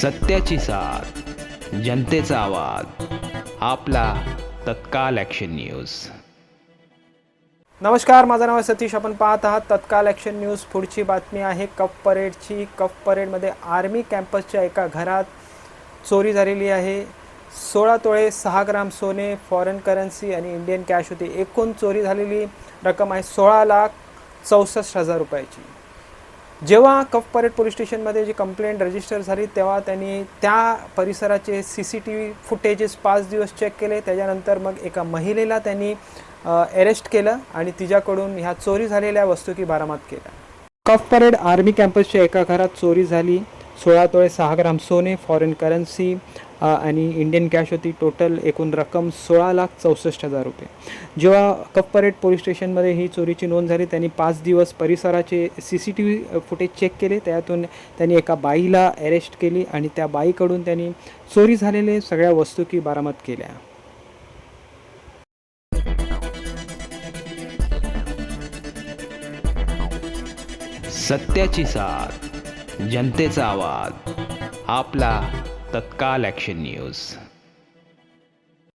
सत्याची साथ, जनतेचा आवाज, आपला तत्काल ॲक्शन न्यूज. नमस्कार, माझं नाव आहे सतीश. आपण पाहत आहात तत्काल ॲक्शन न्यूज. पुढची बातमी आहे कफ परेडची. कफ परेडमध्ये आर्मी कॅम्पसच्या एका घरात चोरी झालेली आहे. 16 तोळे 6 ग्राम सोने, फॉरेन करन्सी आणि इंडियन कॅश होती. एकूण चोरी झालेली रक्कम आहे 16,64,000 रुपयाची. जेव्हा कफ परेड पोलीस स्टेशनमध्ये जी कंप्लेंट रजिस्टर झाली तेव्हा त्यांनी त्या परिसराचे CCTV फुटेजेस 5 दिवस चेक केले. त्याच्यानंतर मग एका महिलेला त्यांनी अरेस्ट केलं आणि तिच्याकडून ह्या चोरी झालेल्या वस्तू की बारामत केल्या. कफ परेड आर्मी कॅम्पसच्या एका घरात चोरी झाली. 16 तोळे 6 ग्राम सोने, फॉरेन करन्सी आणि इंडियन कॅश होती. टोटल एकूण रक्कम 16,64,000 रुपये. जेव्हा कफ परेड पोलीस स्टेशनमध्ये ही चोरीची नोंद झाली त्यांनी 5 दिवस परिसराचे CCTV फुटेज चेक केले. त्यातून त्यांनी एका बाईला अरेस्ट केली आणि त्या बाईकडून त्यांनी चोरी झालेले सगळ्या वस्तू की बारामत केल्या. सत्याची साथ, जनतेचा आवाज, आपला तत्काल ॲक्शन न्यूज.